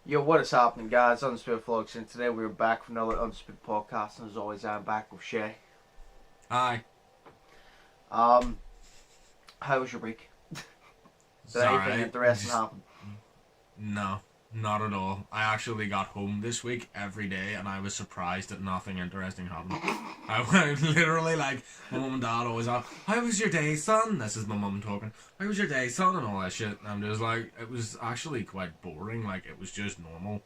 Yo, what is happening, guys? Undisputed Vlogs, and today we're back for another Undisputed podcast, and as always, I'm back with Shay. Hi. Um, how was your week? Did anything interesting happen? No, not at all. I actually got home this week every day, and I was surprised that nothing interesting happened. I went literally like, my mum and dad always ask, "How was your day, son?" This is my mum talking. "How was your day, son?" and all that shit. And I'm just like, it was actually quite boring. Like, it was just normal.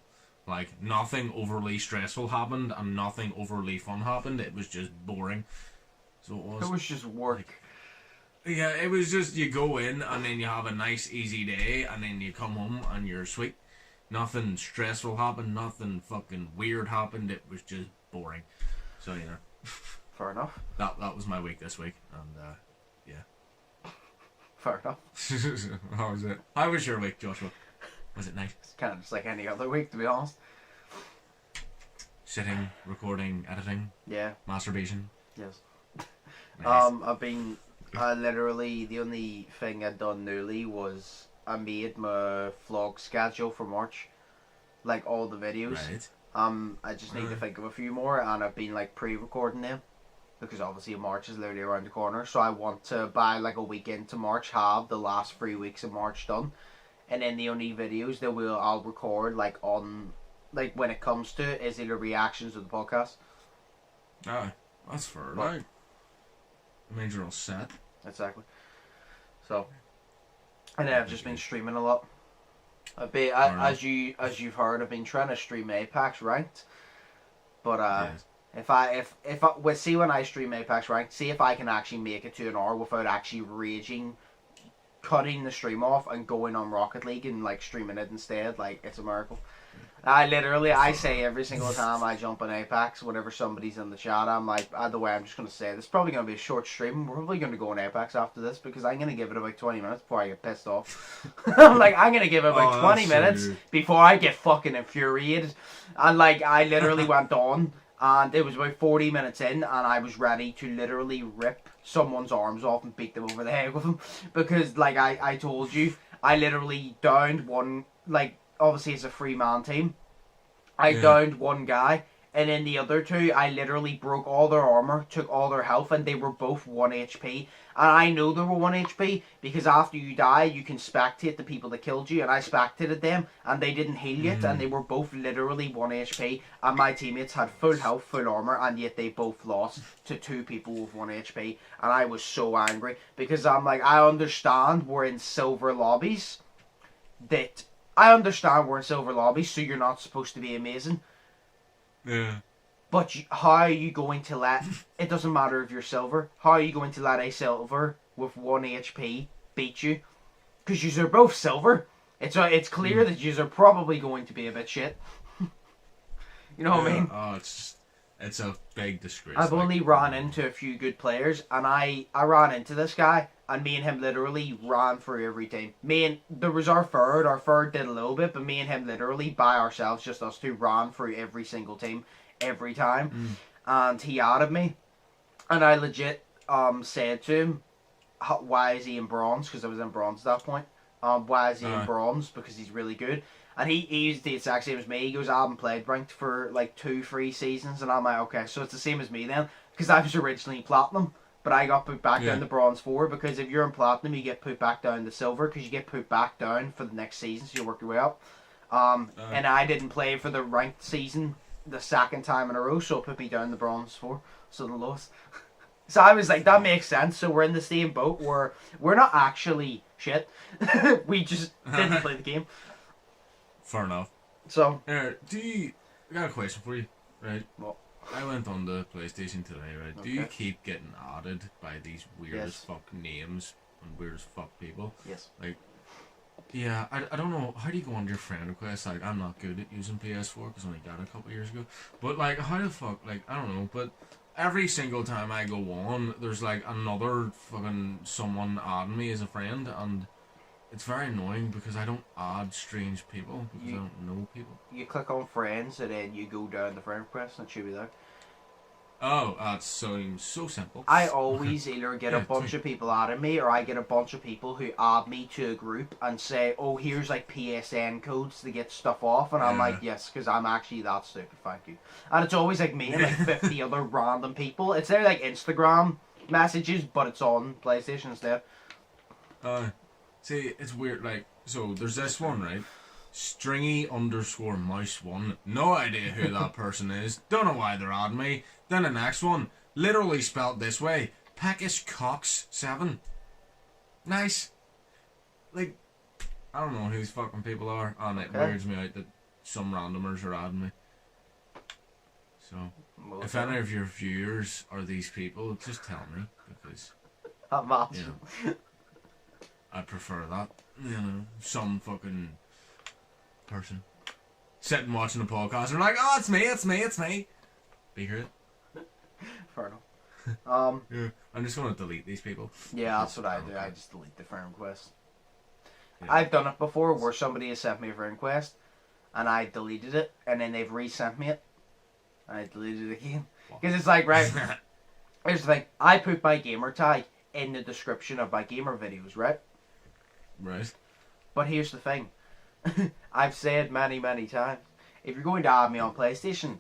Like, nothing overly stressful happened, and nothing overly fun happened. It was just boring. So it was. It was just work. Yeah, it was just you go in and then you have a nice easy day and then you come home and you're sweet. Nothing stressful happened, nothing fucking weird happened, it was just boring. So yeah. Fair enough. That was my week this week, and yeah. Fair enough. How was it? How was your week, Joshua? Was it nice? It's kind of just like any other week, to be honest. Sitting, recording, editing, Yeah. masturbation. Yes. Nice. Literally, the only thing I'd done newly was I made my vlog schedule for March. Like, all the videos. Right. I just need to think of a few more, and I've been, like, pre-recording them. Because obviously March is literally around the corner, so I want to, by like a week into March, have the last 3 weeks of March done. And then the only videos that I'll record, like, on, like, when it comes to it, is either reactions to the podcast. Ah, that's fair. But- Right. It means you're all set. Exactly. So, and then I've just been streaming a lot. As you've heard, I've been trying to stream Apex ranked, but Yes. see when I stream Apex ranked, see if I can actually make it to an hour without actually raging, cutting the stream off and going on Rocket League and like streaming it instead. Like, it's a miracle. I say every single time I jump on Apex, whenever somebody's in the chat, I'm like, the way I'm just going to say this, probably going to be a short stream. We're probably going to go on Apex after this because I'm going to give it about 20 minutes before I get pissed off. I'm going to give it about 20 minutes before I get fucking infuriated. And like, I literally went on, and it was about 40 minutes in, and I was ready to literally rip someone's arms off and beat them over the head with them. Because, like I told you, I literally downed one, like, obviously it's a 3-man team. I downed one guy, and then the other two, I literally broke all their armor, took all their health, and they were both 1 HP. And I know they were 1 HP because after you die, you can spectate the people that killed you, and I spectated them, and they didn't heal yet, and they were both literally 1 HP, and my teammates had full health, full armor, and yet they both lost to 2 people with 1 HP, and I was so angry because I'm like, I understand we're in silver lobbies, so you're not supposed to be amazing. Yeah. But how are you going to let... It doesn't matter if you're silver. How are you going to let a silver with 1 HP beat you? Because you're both silver. It's clear that you're probably going to be a bit shit. You know what I mean? Oh, it's a big disgrace. I've only ran into a few good players, and I ran into this guy, and me and him literally ran through every team. There was our third did a little bit, but me and him literally, by ourselves, just us two, ran through every single team, every time. And he added me, and I legit said to him, why is he in bronze? Because I was in bronze at that point. Why is he in bronze? Because he's really good. And he's the exact same as me. He goes, I haven't played ranked for like 2-3 seasons. And I'm like, okay, so it's the same as me then. Because I was originally platinum, but I got put back down to bronze 4. Because if you're in platinum, you get put back down to silver. Because you get put back down for the next season, so you work your way up. And I didn't play for the ranked season the second time in a row, so it put me down to bronze 4. So the lowest. So I was like, that makes sense. So we're in the same boat where we're not actually shit. We just didn't play the game. Fair enough. So, I got a question for you, right? What? I went on the PlayStation today, right? Okay. Do you keep getting added by these weird as Yes. fuck names and weird as fuck people? Yes. Like, yeah, I don't know. How do you go on your friend request? Like, I'm not good at using PS4 because I only got it a couple years ago. But, like, how the fuck, like, I don't know. But every single time I go on, there's, like, another fucking someone adding me as a friend, and it's very annoying because I don't add strange people because I don't know people. You click on friends and then you go down the friend request and it should be there. Oh, that seems so simple. I always either get a Yeah, bunch of people out of me, or I get a bunch of people who add me to a group and say, "Oh, here's like PSN codes to get stuff off," and I'm Yeah. like, "Yes," because I'm actually that stupid. Thank you. And it's always like me and like 50 other random people. It's their like Instagram messages, but it's on PlayStation instead. See, it's weird. Like, so there's this one, right? Stringy_mouse1. No idea who that person is. Don't know why they're on me. Then the next one, literally spelled this way: Peckish Cox 7. Nice. Like, I don't know who these fucking people are, and it weirds me out that some randomers are adding me. So, if any of your viewers are these people, just tell me, because I'm awesome. you know, I prefer that. You know, some fucking person sitting watching the podcast and like, oh, it's me. Be heard. Fair enough. Yeah, I'm just gonna delete these people. Yeah, that's what I do. I just delete the friend request. Yeah. I've done it before where somebody has sent me a friend request and I deleted it, and then they've resent me it and I deleted it again. Because it's like, right, here's the thing. I put my gamer tag in the description of my gamer videos, right? Right. But here's the thing. I've said many times, if you're going to add me on PlayStation,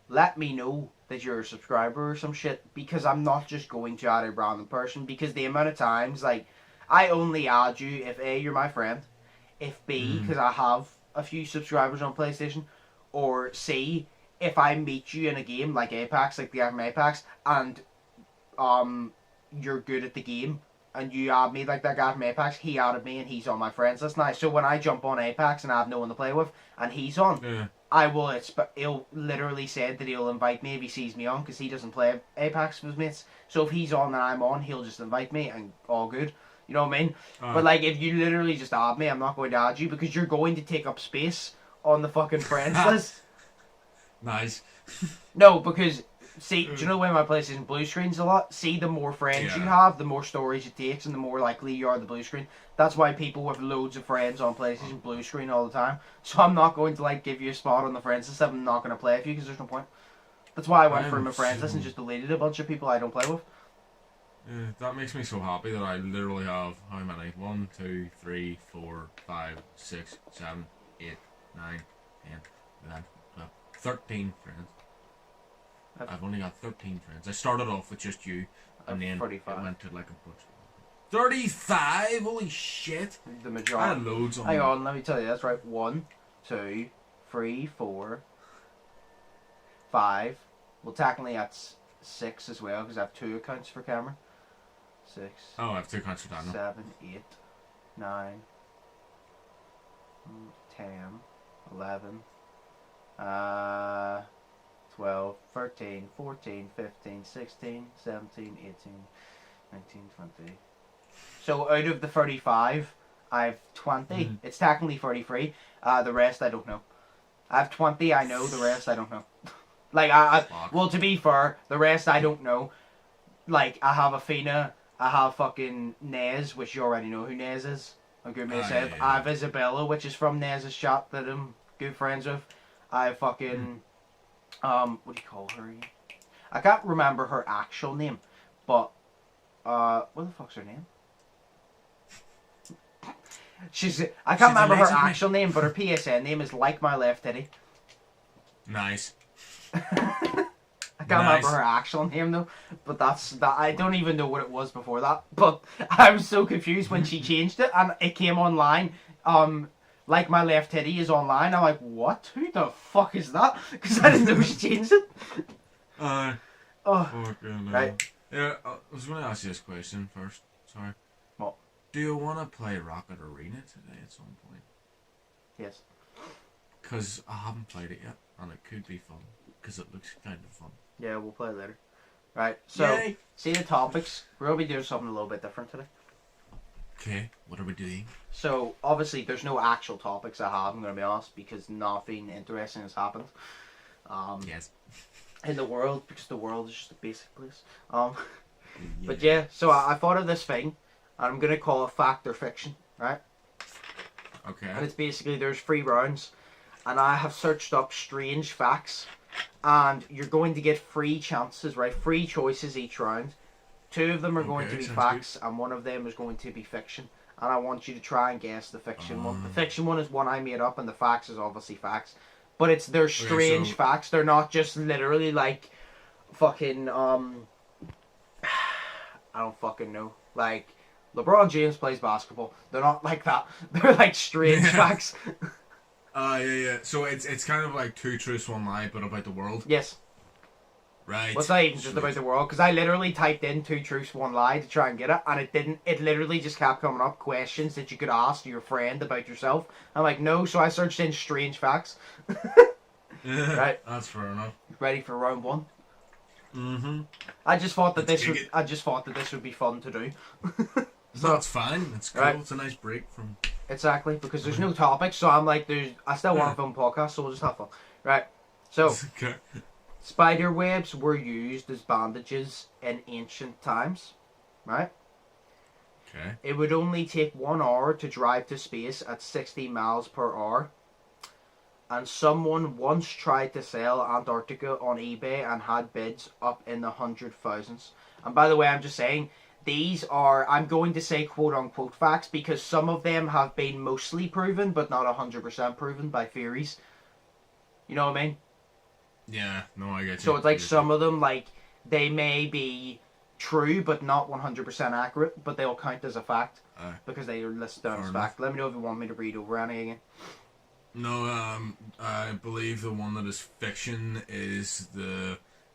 let me know that you're a subscriber or some shit, because I'm not just going to add a random person, because the amount of times, like, I only add you if A, you're my friend, if B, because I have a few subscribers on PlayStation, or C, if I meet you in a game like Apex, like the game Apex, and you're good at the game, and you add me like that guy from Apex, he added me and he's on my friends list now. So when I jump on Apex and I have no one to play with, and he's on, I will he'll literally say that he'll invite me if he sees me on, because he doesn't play Apex with his mates. So if he's on and I'm on, he'll just invite me and all good. You know what I mean? But like, if you literally just add me, I'm not going to add you, because you're going to take up space on the fucking friends list. Nice. No, because see, do you know when my PlayStation blue screens a lot? See, the more friends you have, the more storage it takes, and the more likely you are the blue screen. That's why people with loads of friends on PlayStation blue screen all the time. So I'm not going to like give you a spot on the friends list. I'm not going to play with you because there's no point. That's why I went for my friends list and just deleted a bunch of people I don't play with. Yeah, that makes me so happy that I literally have how many? 1, 2, 3, 4, 5, 6, 7, 8, 9, 10, 11, 12, 13 friends. I've only got 13 friends. I started off with just you, and then 45. it went to like a bunch. 35! Holy shit! The majority. I had loads on. Hang on, let me tell you. That's right. 1, 2, 3, 4, 5. Well, technically that's 6 as well, because I have 2 accounts for camera. 6. Oh, I have 2 accounts for Daniel. 7, 8, 9, 10, 11, 12, 13, 14, 15, 16, 17, 18, 19, 20. So out of the 35, I have 20. It's technically 33. The rest I don't know. I have 20, I know. The rest I don't know. Like, well, to be fair, the rest I don't know. Like, I have Athena, I have fucking Nez, which you already know who Nez is. I'm good mate said. I have Isabella, which is from Nez's chat that I'm good friends with. I have fucking... what do you call her again? I can't remember her actual name, but what the fuck's her name? I can't remember her actual name, but her PSN name is Like My Left Titty. Nice. I can't remember her actual name though, but that's that. I don't even know what it was before that. But I was so confused when she changed it, and it came online. Like My Left Titty is online. I'm like, what? Who the fuck is that? Because I didn't know she changed it. Right. Yeah, I was going to ask you this question first. Sorry. What? Do you want to play Rocket Arena today at some point? Yes. Because I haven't played it yet, and it could be fun. Because it looks kind of fun. Yeah, we'll play later. Right. So, see the topics. We're going to be doing something a little bit different today. Okay, what are we doing? So, obviously, there's no actual topics I have, I'm going to be honest, because nothing interesting has happened. Yes. In the world, because the world is just a basic place. But yeah, so I thought of this thing, and I'm going to call it fact or fiction, right? Okay. And it's basically, there's 3 rounds, and I have searched up strange facts and you're going to get 3 chances, right? 3 choices each round. 2 of them are going to be facts, and 1 of them is going to be fiction. And I want you to try and guess the fiction one. The fiction one is one I made up, and the facts is obviously facts. But they're strange facts. They're not just literally like fucking I don't fucking know. Like LeBron James plays basketball. They're not like that. They're like strange facts. Yeah. So it's kind of like 2 truths, 1 lie, but about the world. Yes. Right. What's that even just about the world? Because I literally typed in 2 truths, 1 lie to try and get it, and it didn't. It literally just kept coming up questions that you could ask your friend about yourself. I'm like, no, so I searched in strange facts. Right. That's fair enough. Ready for round 1? Mm-hmm. I just thought that this would be fun to do. So that's fine. It's cool. Right. It's a nice break from. Exactly, because there's no topic, so I'm like, I still want to film podcasts, so we'll just have fun. Right. So. Okay. Spider webs were used as bandages in ancient times, right? Okay. It would only take 1 hour to drive to space at 60 miles per hour. And someone once tried to sell Antarctica on eBay and had bids up in the 100,000s. And by the way, I'm just saying, these are, I'm going to say quote-unquote facts, because some of them have been mostly proven, but not 100% proven by theories. You know what I mean? Yeah, no, I get you. So it's like some of them, like, they may be true, but not 100% accurate, but they'll count as a fact, because they are listed down as fact. Let me know if you want me to read over any again. No, I believe the one that is fiction is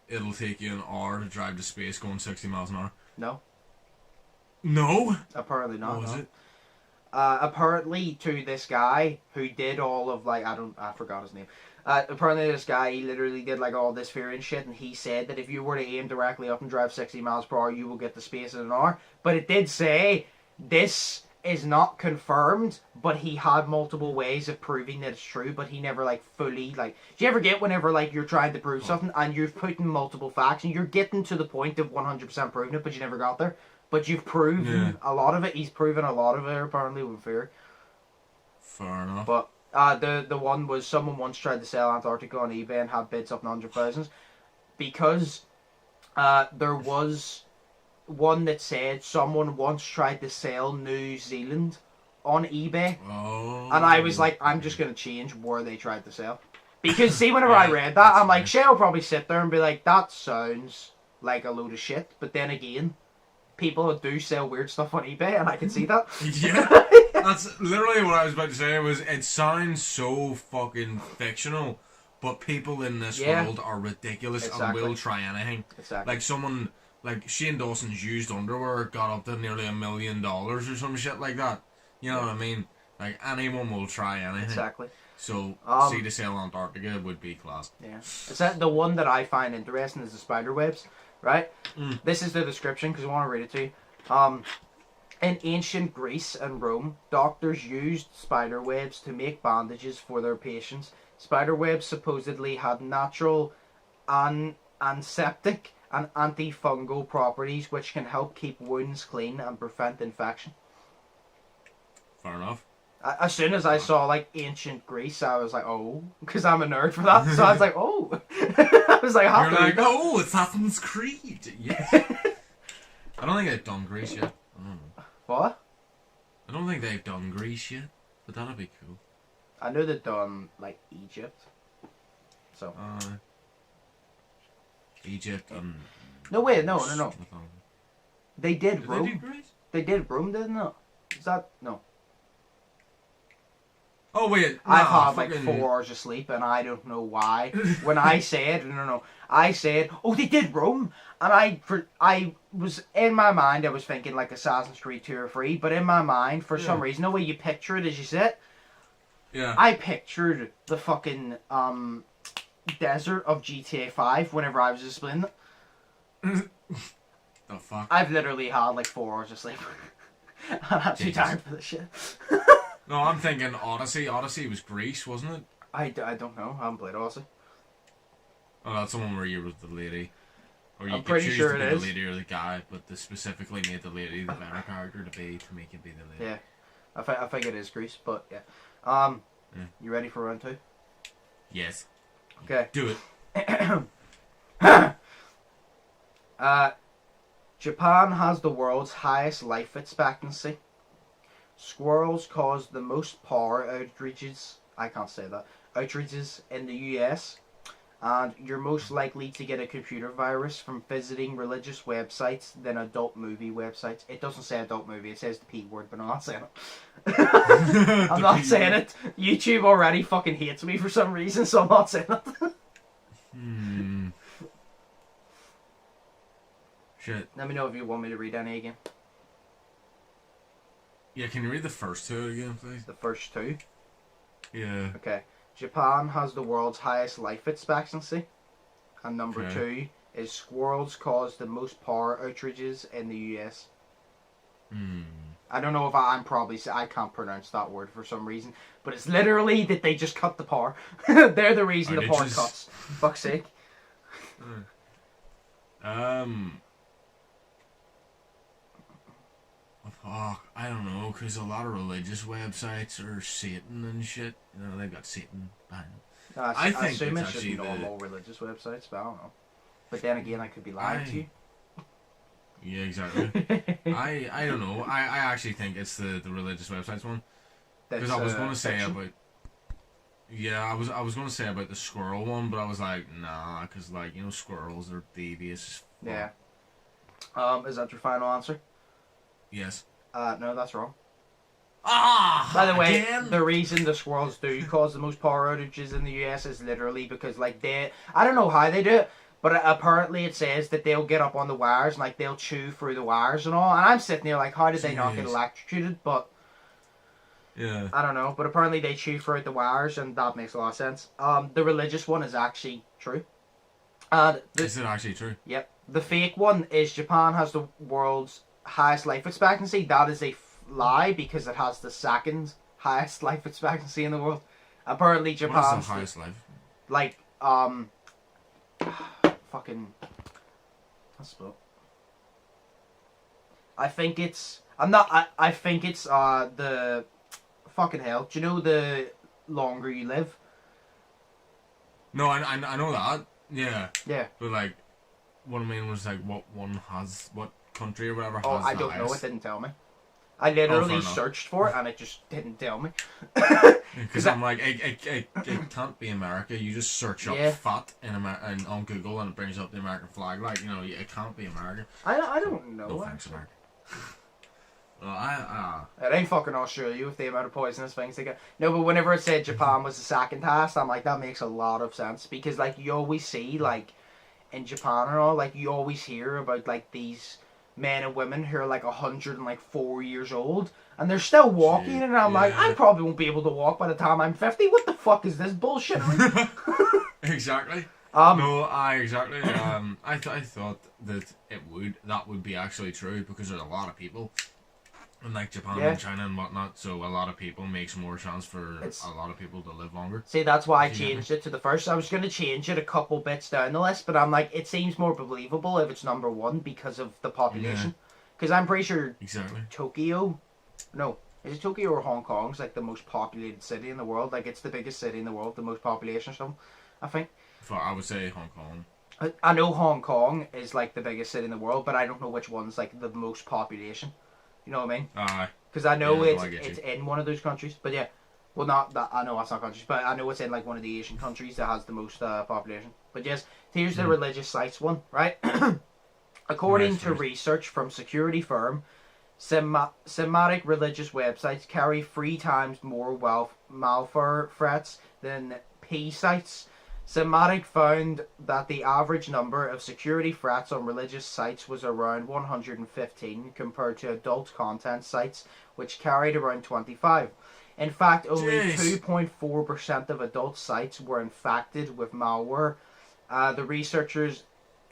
it'll take you an hour to drive to space going 60 miles an hour. No. No? Apparently not. What was it? Apparently to this guy who did all of, like, I forgot his name. Apparently this guy, he literally did like all this theory and shit, and he said that if you were to aim directly up and drive 60 miles per hour, you will get the space in an hour. But it did say this is not confirmed, but he had multiple ways of proving that it's true, but he never like fully like. Do you ever get whenever like you're trying to prove something and you've put in multiple facts and you're getting to the point of 100% proving it, but you never got there? But you've proven a lot of it. He's proven a lot of it apparently with fear. Fair enough. But the one was someone once tried to sell Antarctica on eBay and had bids up in 100,000s, because there was one that said someone once tried to sell New Zealand on eBay, and I was like, I'm just gonna change where they tried to sell, because see, whenever I read that, I'm like, Shay will probably sit there and be like, that sounds like a load of shit, but then again, people do sell weird stuff on eBay, and I can see that. Yeah. That's literally what I was about to say. It sounds so fucking fictional, but people in this world are ridiculous and will try anything. Like someone like Shane Dawson's used underwear got up to nearly $1 million or some shit like that. You know what I mean? Like anyone will try anything. Exactly. So see to sell Antarctica would be class. Yeah. It's that the one that I find interesting is the spider webs, right? This is the description because I want to read it to you. In ancient Greece and Rome, doctors used spider webs to make bandages for their patients. Spider webs supposedly had natural antiseptic and antifungal properties which can help keep wounds clean and prevent infection. Fair enough. As soon as I saw like ancient Greece, I was like, oh, because I'm a nerd for that. So I was like, oh. I was like, you're like, oh, Assassin's Creed. Yes. I don't think they've done Greece yet. I don't know. What? I don't think they've done Greece yet, but that'd be cool. I know they've done like Egypt. So. Egypt and. No wait, no. They did Rome. They do Greece? They did Rome, didn't it? Is that no? Oh wait, I've had like 4 hours of sleep, and I don't know why. When I said I said, oh, they did Rome, and I was in my mind, I was thinking like Assassin's Creed 2 or 3, but in my mind, for some reason, the way you picture it as you sit, I pictured the fucking desert of GTA 5 whenever I was explaining it. The fuck? I've literally had like 4 hours of sleep. I'm too tired for this shit. No, I'm thinking Odyssey. Odyssey was Greece, wasn't it? I don't know. I haven't played Odyssey. Oh, that's the one where you were the lady. Or you I'm pretty sure it is. The lady or the guy, but they specifically made the lady the better character to make it be the lady. Yeah. I think it is Greece, but yeah. You ready for round 2? Yes. Okay. Do it. Japan has the world's highest life expectancy. Squirrels cause the most power outages. I can't say that. Outages in the US. And you're most likely to get a computer virus from visiting religious websites than adult movie websites. It doesn't say adult movie, it says the P word, but I'm not saying it. I'm not saying it. YouTube already fucking hates me for some reason, so I'm not saying it. Shit. Let me know if you want me to read any again. Yeah, can you read the first two again, please? The first two? Yeah. Okay. Japan has the world's highest life expectancy. And number Okay. 2 is squirrels cause the most power outages in the US. I don't know if I can't pronounce that word for some reason, but it's literally that they just cut the power. They're the reason the power cuts. Fuck's sake. Fuck, I don't know, because a lot of religious websites are Satan and shit. You know, they've got Satan behind them. I think assume it's it's just actually normal religious websites, but I don't know. But then again, I could be lying to you. Yeah, exactly. I don't know. I actually think it's the religious websites one. Because I was going to say about... Yeah, I was going to say about the squirrel one, but I was like, nah, because, like, you know, squirrels are devious. Yeah. Is that your final answer? Yes. No, that's wrong. By the way, the reason the squirrels do cause the most power outages in the US is literally because, like, I don't know how they do it, but apparently it says that they'll get up on the wires and, like, they'll chew through the wires and all, and I'm sitting there like, how did they not get electrocuted? But yeah, I don't know, but apparently they chew through the wires, and that makes a lot of sense. The religious one is actually true. Is it actually true? Yep. The fake one is Japan has the world's highest life expectancy. That is a lie because it has the second highest life expectancy in the world. Apparently Japan's what is the highest life? Like fucking what's it? I think it's I think it's the fucking hell. Do you know the longer you live? No, I know that. Yeah. Yeah. But like what I mean was like what country or whatever has I the don't highest. know, it didn't tell me. I literally searched for it and it just didn't tell me. Because I'm like, it can't be America. You just search up fat on Google and it brings up the American flag. Like, you know, it can't be America. I don't know. No thanks, America. Well, it ain't fucking Australia with the amount of poisonous things they get. No, but whenever it said Japan was the second highest, I'm like, that makes a lot of sense. Because, like, you always see, like, in Japan and all, like, you always hear about, like, these men and women who are like 104 years old and they're still walking, and I'm like, I probably won't be able to walk by the time I'm 50. What the fuck is this bullshit? Exactly. Exactly. I thought that would be actually true because there's a lot of people in like Japan and China and whatnot, so a lot of people makes more chance for a lot of people to live longer. See, that's why I changed it to the first. I was going to change it a couple bits down the list, but I'm like, it seems more believable if it's number one because of the population. Because I'm pretty sure Tokyo, no, is it Tokyo or Hong Kong? It's like the most populated city in the world. Like, it's the biggest city in the world, the most population or something, I think. I would say Hong Kong. I know Hong Kong is like the biggest city in the world, but I don't know which one's like the most population. You know what I mean? Because I know it's in one of those countries. But yeah, well, not that, I know that's not countries, but I know it's in like one of the Asian countries that has the most population. But yes, here's the religious sites one, right? According to research from security firm, Semitic religious websites carry 3 times more malware threats than P sites. Semitic found that the average number of security threats on religious sites was around 115 compared to adult content sites, which carried around 25. In fact, only 2.4% of adult sites were infected with malware. The researchers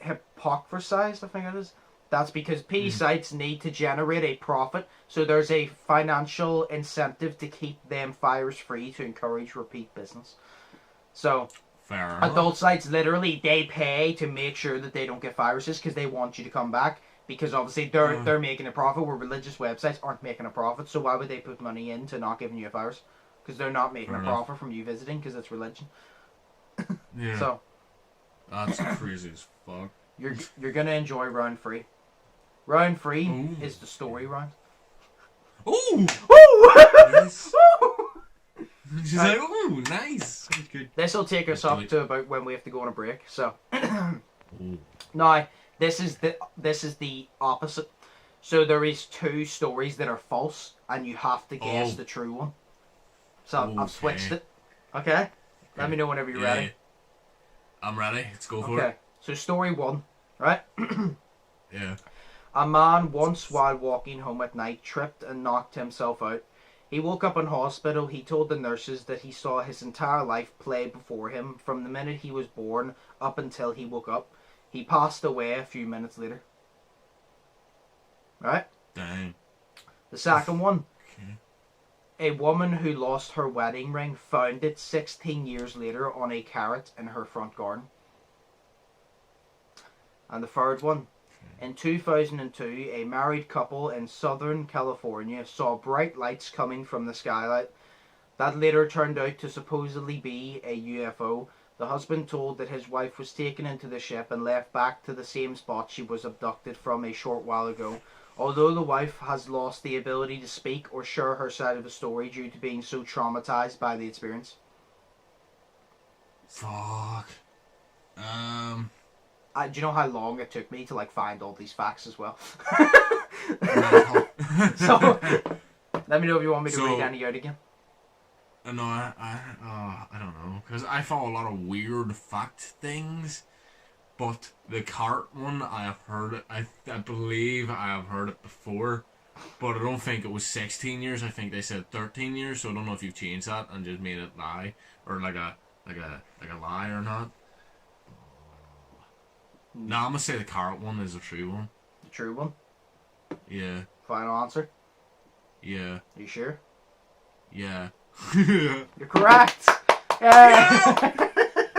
hypothesized, I think it is, that's because P sites need to generate a profit, so there's a financial incentive to keep them virus-free to encourage repeat business. So adult sites, literally, they pay to make sure that they don't get viruses because they want you to come back. Because obviously they're making a profit, where religious websites aren't making a profit. So why would they put money into not giving you a virus? Because they're not making a profit from you visiting, because it's religion. Yeah. So That's crazy as fuck. You're gonna enjoy round 3. Round 3 Ooh. is the story round. Ooh! Woo! Yes. Woo! She's like, ooh, nice. Good. This will take us Let's do up it. to about when we have to go on a break. So Ooh. now this is the opposite. So there is 2 stories that are false, and you have to guess Oh. the true one. So I've switched Okay. it. Okay. Let me know whenever you're ready. Yeah. I'm ready. Let's go for Okay. it. So story 1, right? Yeah. A man once, while walking home at night, tripped and knocked himself out. He woke up in hospital. He told the nurses that he saw his entire life play before him from the minute he was born up until he woke up. He passed away a few minutes later. Right? Dang. The second one. Okay. A woman who lost her wedding ring found it 16 years later on a carrot in her front garden. And the third one. In 2002, a married couple in Southern California saw bright lights coming from the skylight. That later turned out to supposedly be a UFO. The husband told that his wife was taken into the ship and left back to the same spot she was abducted from a short while ago. Although the wife has lost the ability to speak or share her side of the story due to being so traumatized by the experience. Fuck. Do you know how long it took me to find all these facts as well? So, let me know if you want me to read any out again. No, I don't know, because I follow a lot of weird fact things, but the cart one I have heard. I believe I have heard it before, but I don't think it was 16 years. I think they said 13 years. So I don't know if you've changed that and just made it lie or like a lie or not. No, I'm gonna say the carrot one is a true one. The true one? Yeah. Final answer? Yeah. Are you sure? Yeah. You're correct!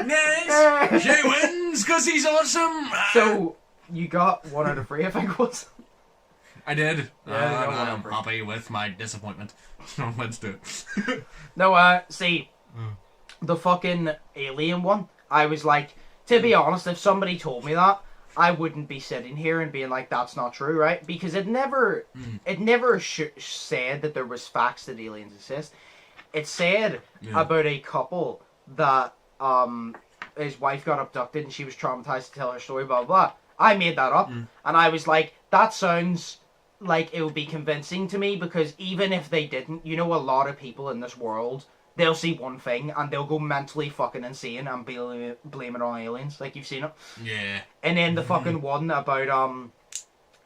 Nice! She wins because he's awesome! So, you got 1 out of 3, I think it was. I did. Yeah, and I'm happy with my disappointment. So let's do it. No, see, the fucking alien one, I was like, to be honest, if somebody told me that, I wouldn't be sitting here and being like, that's not true, right? Because it never said that there was facts that aliens exist. It said about a couple that his wife got abducted and she was traumatized to tell her story, blah, blah, blah. I made that up, and I was like, that sounds like it would be convincing to me, because even if they didn't, you know, a lot of people in this world, they'll see one thing and they'll go mentally fucking insane and blame it on aliens. Like, you've seen it. Yeah. And then the fucking one about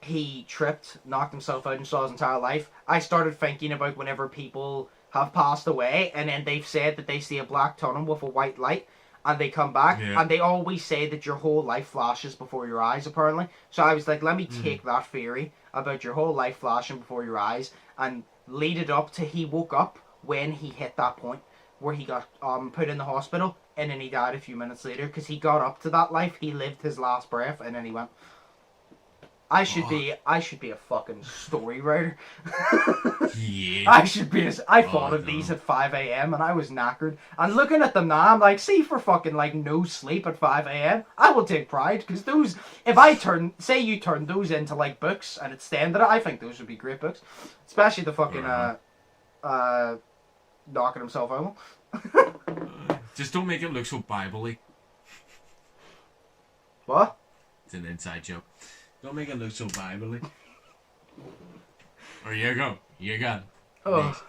he tripped, knocked himself out and saw his entire life. I started thinking about whenever people have passed away and then they've said that they see a black tunnel with a white light and they come back and they always say that your whole life flashes before your eyes, apparently. So I was like, let me take that theory about your whole life flashing before your eyes and lead it up to he woke up when he hit that point where he got put in the hospital and then he died a few minutes later because he got up to that life, he lived his last breath, and then he went. I should be a fucking story writer. Yeah. I thought of these at 5 a.m. and I was knackered. And looking at them now, I'm like, see, for fucking no sleep at 5 a.m., I will take pride, because those, if I say you turn those into books and extended it, I think those would be great books. Especially the fucking, knocking himself out. Just don't make it look so Bible-y. What? It's an inside joke. Don't make it look so Bible-y. Or you go. You got it. Oh.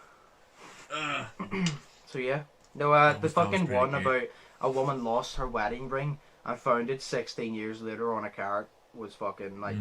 So yeah. No, the fucking one good. about a woman lost her wedding ring and found it 16 years later on a carrot was fucking I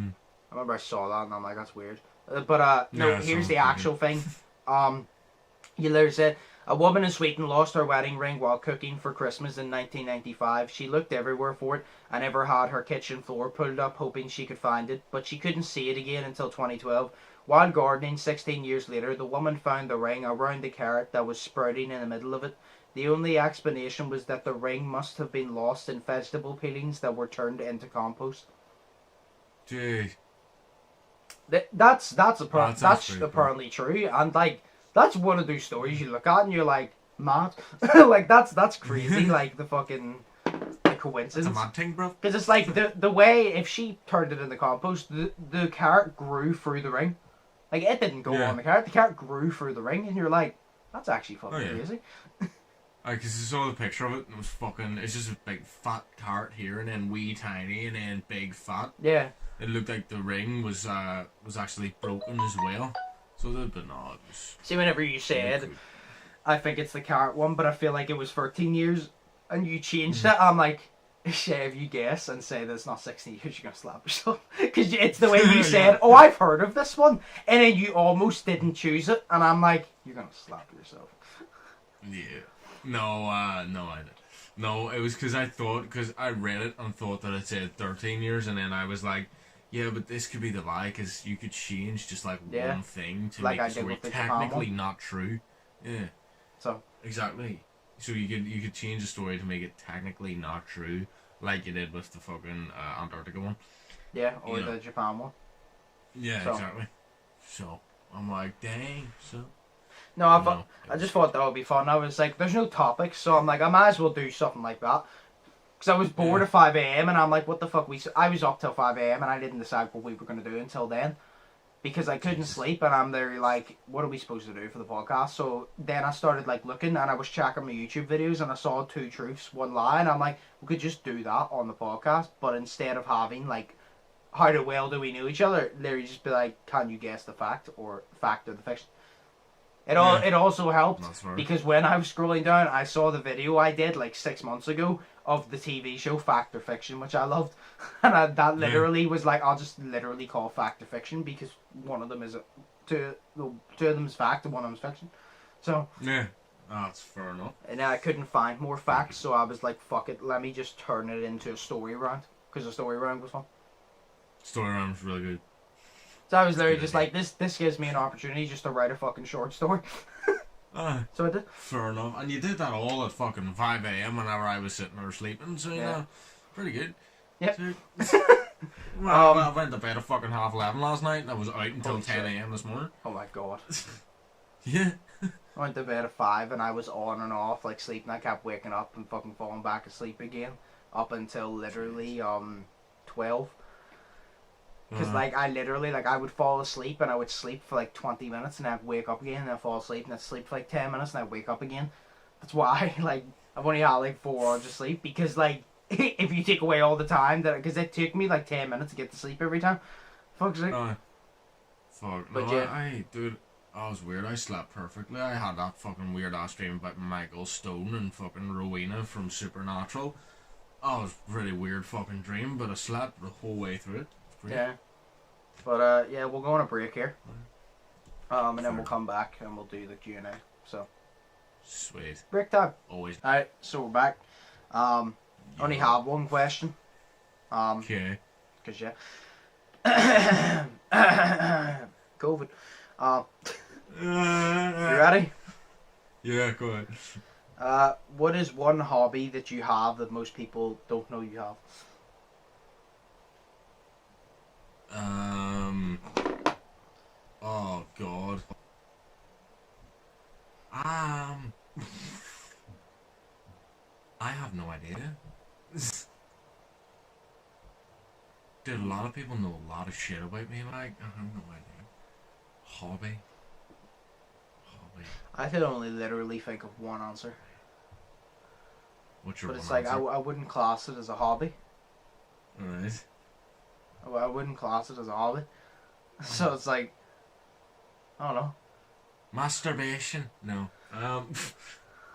remember I saw that and I'm like, that's weird. But here's the actual thing. You literally said, a woman in Sweden lost her wedding ring while cooking for Christmas in 1995. She looked everywhere for it and ever had her kitchen floor pulled up hoping she could find it, but she couldn't see it again until 2012. While gardening 16 years later, the woman found the ring around the carrot that was sprouting in the middle of it. The only explanation was that the ring must have been lost in vegetable peelings that were turned into compost. Dude. That's apparently true, and that's one of those stories you look at and you're like, mad. That's crazy. The fucking, like It's a coincidence. mad thing, bro. Because it's like the way if she turned it in the compost, the carrot grew through the ring. Like it didn't go on the carrot. The carrot grew through the ring, and you're like, that's actually fucking crazy. Because you saw the picture of it, and it was fucking. It's just a big fat carrot here, and then wee tiny, and then big fat. Yeah. It looked like the ring was actually broken as well. So but no, it was. See, whenever you said, I think it's the carrot one, but I feel like it was 13 years, and you changed it. I'm like, Shay, if you guess and say that it's not 16 years, you're gonna slap yourself. Because it's the way you said, oh, I've heard of this one, and then you almost didn't choose it, and I'm like, you're gonna slap yourself. Yeah. No, no, I didn't. No, it was because I read it and thought that it said 13 years, and then I was like, yeah, but this could be the lie, because you could change just like one thing to like make the story technically not true. Yeah. So. Exactly. So you could change the story to make it technically not true, like you did with the fucking Antarctica one. Yeah, or the Japan one. Yeah, exactly. So I'm like, dang. So. No, I just thought that would be fun. I was like, there's no topics, so I'm like, I might as well do something like that. Because I was bored at 5 a.m. and I'm like, what the fuck? I was up till 5 a.m. and I didn't decide what we were going to do until then. Because I couldn't sleep, and I'm there like, what are we supposed to do for the podcast? So then I started like looking, and I was checking my YouTube videos, and I saw 2 truths, 1 lie, and I'm like, we could just do that on the podcast, but instead of having like, how well do we know each other? Literally just be like, can you guess the fact or the fiction? It also helped because when I was scrolling down, I saw the video I did like 6 months ago of the TV show Fact or Fiction, which I loved, and that literally was like, I'll just literally call Fact or Fiction because one of them is two of them is fact and one of them is fiction. So that's fair enough. And I couldn't find more facts, so I was like, fuck it, let me just turn it into a story round because the story round was fun. Story round was really good. So I was literally just like, this gives me an opportunity just to write a fucking short story. So I did. Fair enough. And you did that all at fucking 5 a.m. whenever I was sitting there sleeping, so, you know, pretty good. Yep. So, well, I went to bed at fucking 11:30 last night, and I was out until 10 a.m. this morning. Oh my god. Yeah. I went to bed at 5 and I was on and off, like, sleeping. I kept waking up and fucking falling back asleep again. Up until literally, 12. Because, like, I literally, like, I would fall asleep and I would sleep for, like, 20 minutes and I'd wake up again and I'd fall asleep and I'd sleep for, like, 10 minutes and I'd wake up again. That's why, like, I've only had, like, 4 hours of sleep because, like, if you take away all the time, because it took me, like, 10 minutes to get to sleep every time. Fuck's sake. Fuck. But no, yeah. Dude, I was weird. I slept perfectly. I had that fucking weird-ass dream about Michael Stone and fucking Rowena from Supernatural. Oh, it was a really weird fucking dream, but I slept the whole way through it. Yeah. But, yeah, we'll go on a break here. And then we'll come back and we'll do the Q&A. So. Sweet. Break time. Always. Alright, so we're back. Only have one question. Okay. Because, yeah. COVID. You ready? Yeah, go ahead. What is one hobby that you have that most people don't know you have? Oh god. I have no idea. Dude, a lot of people know a lot of shit about me, like, I have no idea. Hobby. I could only literally think of one answer. What's your But it's one like, answer? I wouldn't class it as a hobby. Alright. I wouldn't class it as a hobby. So it's like, I don't know. Masturbation? No. I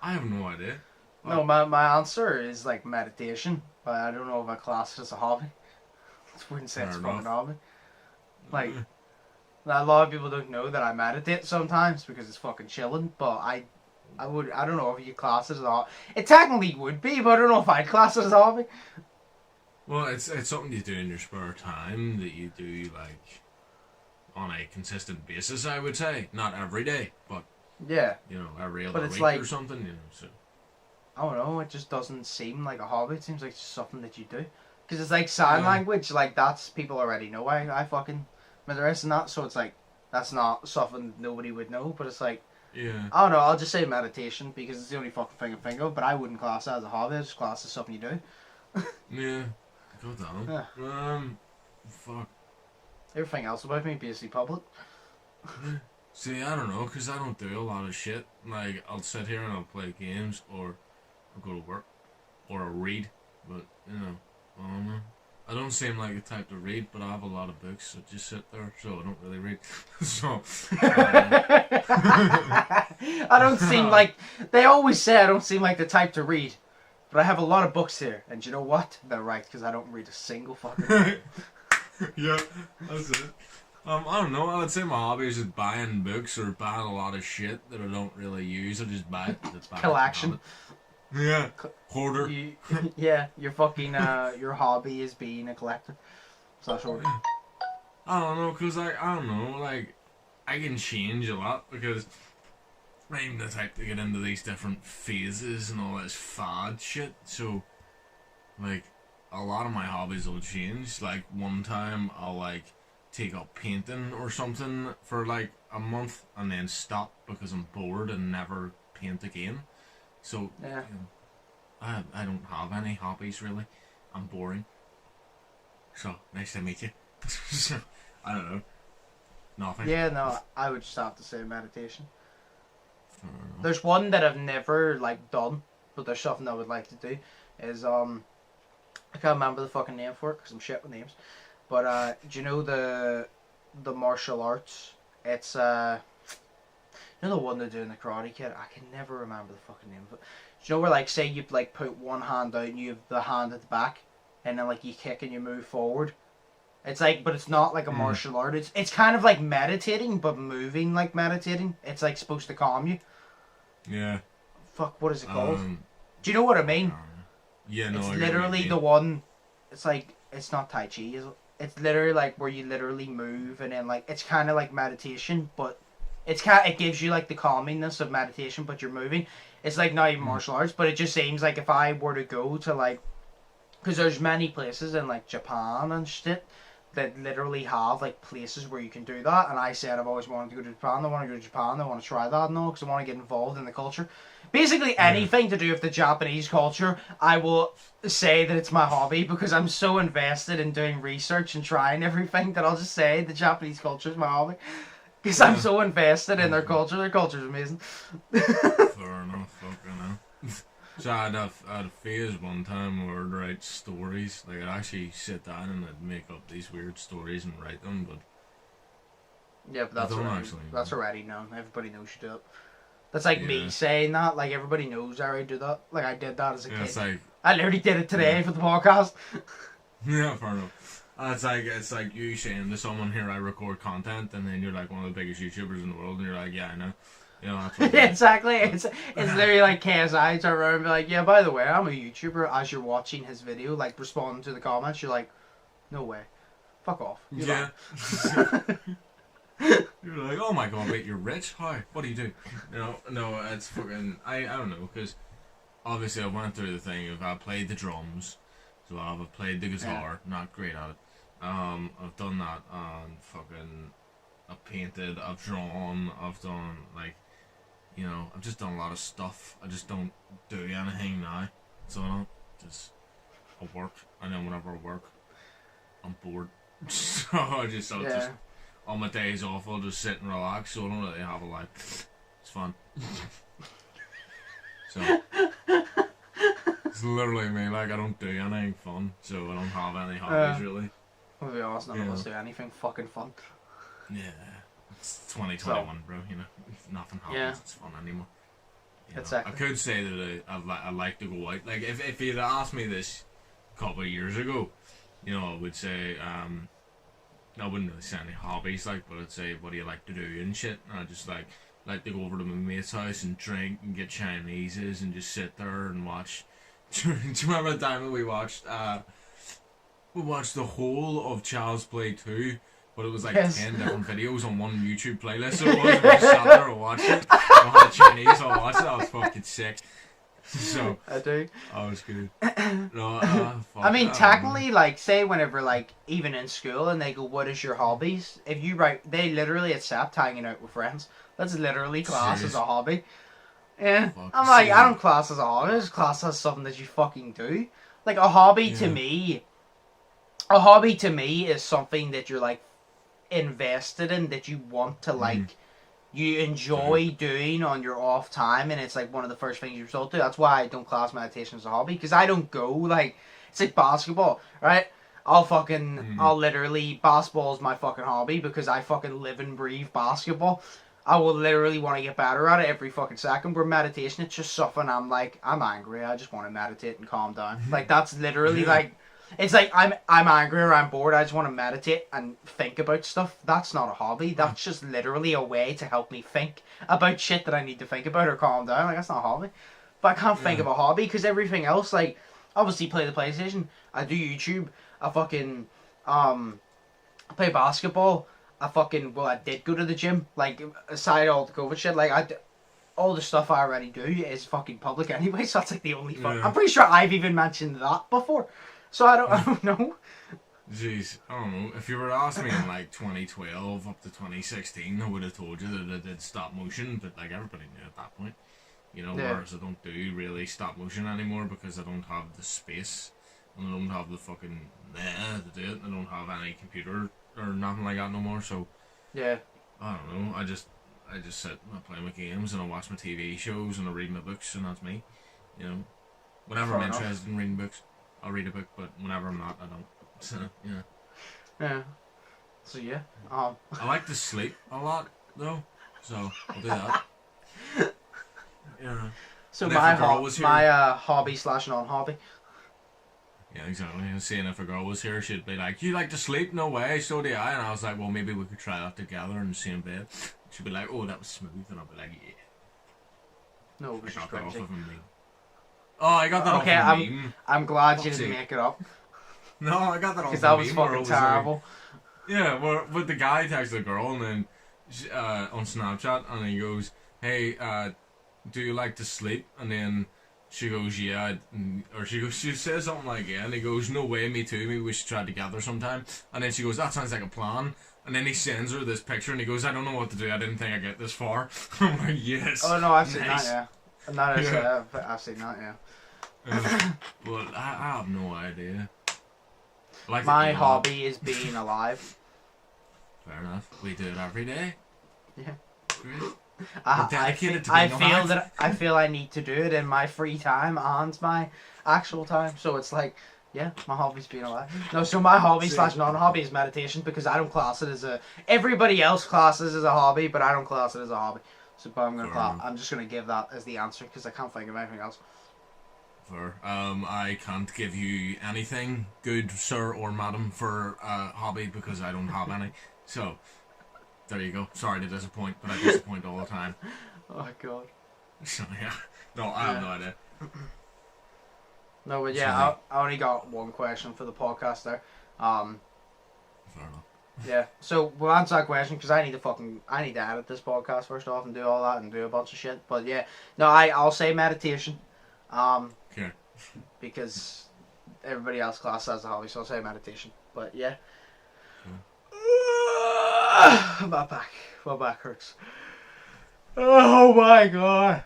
have no idea. No, my answer is like meditation, but I don't know if I class it as a hobby. I wouldn't say it's a fucking hobby. Like, a lot of people don't know that I meditate sometimes because it's fucking chilling, but I don't know if you class it as a hobby. It technically would be, but I don't know if I'd class it as a hobby. Well, it's something you do in your spare time that you do, like, on a consistent basis, I would say. Not every day, but, yeah, you know, every other week like, or something, you know, so. I don't know, it just doesn't seem like a hobby. It seems like just something that you do. Because it's like sign language, like, that's, people already know I fucking interested in that, so it's like, that's not something nobody would know, but it's like, yeah. I don't know, I'll just say meditation, because it's the only fucking thing I think of, but I wouldn't class it as a hobby, I just class it as something you do. Yeah. God damn. Yeah. Fuck. Everything else about me basically public. See, I don't know, because I don't do a lot of shit. Like, I'll sit here and I'll play games, or I'll go to work, or I'll read, but, you know, I don't know. I don't seem like the type to read, but I have a lot of books that just sit there, so I don't really read. So, I don't seem like... They always say I don't seem like the type to read, but I have a lot of books here, and you know what? They're right, because I don't read a single fucking thing. Yeah, that's it. I don't know, I'd say my hobby is just buying books or buying a lot of shit that I don't really use. I just buy it. Just buy Collection. It. Yeah, hoarder. Yeah, your fucking, your hobby is being a collector. / hoarder. I don't know, because I don't know, like, I can change a lot, because I'm the type to get into these different phases and all this fad shit, so, like, a lot of my hobbies will change. Like, one time I'll, like, take up painting or something for, like, a month, and then stop because I'm bored and never paint again. So, yeah. You know, I don't have any hobbies, really. I'm boring. So, nice to meet you. I don't know. Nothing. Yeah, no, I would just have to say meditation. There's one that I've never, like, done, but there's something I would like to do, is, I can't remember the fucking name for it, because I'm shit with names, but, do you know the martial arts? It's, you know the one they do in the Karate Kid? I can never remember the fucking name of it. Do you know where, like, say you, like, put one hand out and you have the hand at the back, and then, like, you kick and you move forward? It's like, but it's not like a martial art. It's kind of like meditating, but moving like meditating. It's like supposed to calm you. Yeah. Fuck, what is it called? Do you know what I mean? Yeah, no. It's literally the one. It's like, it's not Tai Chi, is it? It's literally like where you literally move, and then like it's kind of like meditation, but it gives you like the calmingness of meditation, but you're moving. It's like not even martial arts, but it just seems like if I were to go to like, because there's many places in like Japan and shit that literally have like places where you can do that, and I said I've always wanted to go to Japan. I want to go to Japan. I want to try that now because I want to get involved in the culture. Basically anything to do with the Japanese culture, I will say that it's my hobby because I'm so invested in doing research and trying everything that I'll just say the Japanese culture is my hobby because I'm so invested in their culture. Their culture is amazing. Fair enough. Fucking hell. So I had a phase one time where I'd write stories. Like, I'd actually sit down and I'd make up these weird stories and write them, but... Yeah, but that's already known. Everybody knows you do it. That's like me saying that. Like, everybody knows I already do that. Like, I did that as a kid. It's like... I literally did it today for the podcast. Yeah, fair enough. It's like you saying to someone, here, I record content, and then you're like one of the biggest YouTubers in the world, and you're like, yeah, I know. You know, that's what exactly. It's literally like KSI turn around and be like, yeah, by the way, I'm a YouTuber. As you're watching his video, like responding to the comments, you're like, no way, fuck off. You're like, oh my god, wait, you're rich? How? What do you do? You know, no, it's fucking, I don't know, because obviously I went through the thing of I played the drums, so I've played the guitar, not great at it. I've done that, and fucking, I've painted, I've drawn, I've done like, you know, I've just done a lot of stuff. I just don't do anything now. So I don't I work, and then whenever I work, I'm bored. So I'll just on my days off, I'll just sit and relax. So I don't really have a life. It's fun. So it's literally me. Like, I don't do anything fun, so I don't have any hobbies really. I'll be honest, none of us do anything fucking fun. Yeah. It's 2021, bro, you know, nothing happens, it's fun anymore. Exactly. I could say that I like to go out. Like, if you'd asked me this a couple of years ago, you know, I would say, I wouldn't really say any hobbies, like, but I'd say, what do you like to do and shit, and I just like to go over to my mate's house and drink and get Chineses and just sit there and watch. Do you remember the time that we watched the whole of Child's Play 2? But it was like 10 different videos on one YouTube playlist. So it was. We just sat there and watched it. I had Chinese, so I watched it. I was fucking sick. So I do. I was good. No, I mean, technically, like, say whenever, like, even in school, and they go, "What is your hobbies?" If you write, they literally accept hanging out with friends. That's literally class as a hobby. Yeah, I'm like, I don't class as a hobby. It's class as something that you fucking do. Like a hobby to me is something that you're like invested in, that you want to like, you enjoy doing on your off time, and it's like one of the first things you resort to. That's why I don't class meditation as a hobby, because I don't go like, it's like basketball, right? I'll literally, basketball is my fucking hobby because I fucking live and breathe basketball. I will literally want to get better at it every fucking second. Where meditation, it's just something I'm like, I'm angry, I just want to meditate and calm down. Like, that's literally like, it's like I'm angry or I'm bored, I just want to meditate and think about stuff. That's not a hobby. That's just literally a way to help me think about shit that I need to think about or calm down. Like, that's not a hobby. But I can't think of a hobby because everything else, like, obviously play the PlayStation, I do YouTube, I fucking play basketball, I did go to the gym. Like, aside all the COVID shit, like, all the stuff I already do is fucking public anyway, so that's like the only fun. I'm pretty sure I've even mentioned that before. So I don't know. Jeez, I don't know. If you were to ask me in like 2012 up to 2016, I would have told you that I did stop motion, but like everybody knew at that point. You know, whereas I don't do really stop motion anymore because I don't have the space and I don't have the fucking to do it. I don't have any computer or nothing like that no more. So I don't know. I just sit and I play my games and I watch my TV shows and I read my books, and that's me. You know, whenever I'm interested in reading books, I'll read a book, but whenever I'm not, I don't. So, yeah. So, yeah. I like to sleep a lot, though, so I'll do that. Yeah. So, my hobby / non-hobby. Yeah, exactly. I was saying if a girl was here, she'd be like, "You like to sleep? No way, so do I." And I was like, "Well, maybe we could try that together in the same bed." She'd be like, "Oh, that was smooth," and I'd be like, "Yeah." No, it was just crazy. Oh, I got that off of a meme. I'm glad you didn't make it up. No, I got that off of a meme. Because that was fucking terrible. Yeah, but the guy texts the girl and then on Snapchat, and he goes, "Hey, do you like to sleep?" And then she goes, "Yeah," or she says something like, "Yeah," and he goes, "No way, me too, maybe we should try together sometime." And then she goes, "That sounds like a plan." And then he sends her this picture and he goes, "I don't know what to do, I didn't think I'd get this far." I'm like, yes. Oh no, I've seen that, yeah. I've seen that, yeah. Well, I have no idea. Like my hobby is being alive. Fair enough. We do it every day. Yeah. Great. I feel I need to do it in my free time and my actual time. So it's like, yeah, my hobby's being alive. No, so my hobby / non-hobby is meditation, because I don't class it as a... Everybody else classes as a hobby, but I don't class it as a hobby. So but I'm just going to give that as the answer, because I can't think of anything else. I can't give you anything, good sir or madam, for a hobby because I don't have any. So, there you go. Sorry to disappoint, but I disappoint all the time. Oh, God. So, yeah. No, I have no idea. No, but yeah, I only got one question for the podcast there. Fair enough. Yeah, so we'll answer that question because I need to edit this podcast first off and do all that and do a bunch of shit. But yeah, no, I'll say meditation. Okay. Because everybody else class has a hobby, so I'll say meditation. But yeah. My back hurts. Oh my god.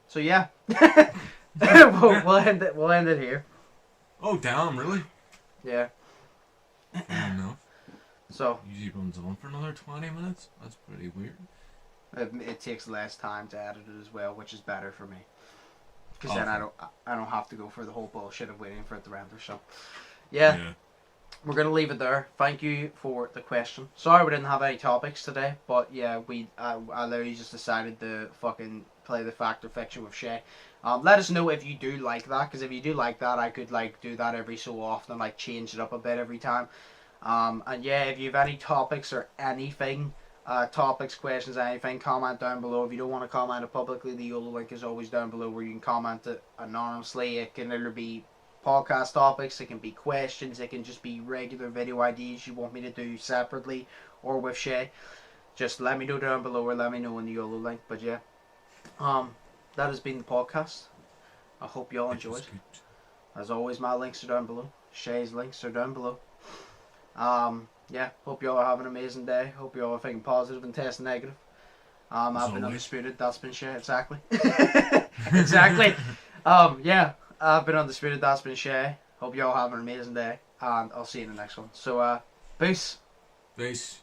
So yeah. we'll end it here. Oh damn, really? Yeah. Fair enough. So usually runs on for another 20 minutes. That's pretty weird. It takes less time to edit it as well, which is better for me. Because then I don't have to go for the whole bullshit of waiting for it to render. So, yeah. We're gonna leave it there. Thank you for the question. Sorry we didn't have any topics today, but yeah, I literally just decided to fucking play the fact or fiction with Shay. Let us know if you do like that, because if you do like that, I could like do that every so often, like change it up a bit every time. And yeah, if you have any topics or anything, topics, questions, anything, comment down below. If you don't want to comment it publicly, the YOLO link is always down below where you can comment it anonymously. It can either be podcast topics, it can be questions, it can just be regular video ideas you want me to do separately or with Shay. Just let me know down below or let me know in the YOLO link. But yeah, that has been the podcast. I hope you all enjoyed. As always, my links are down below. Shay's links are down below. Yeah, hope you all have an amazing day. Hope you all are thinking positive and testing negative. I've been Undisputed. That's been Shay. Exactly. Exactly. Yeah, I've been Undisputed. That's been Shay. Hope y'all have an amazing day, and I'll see you in the next one. So, peace. Peace.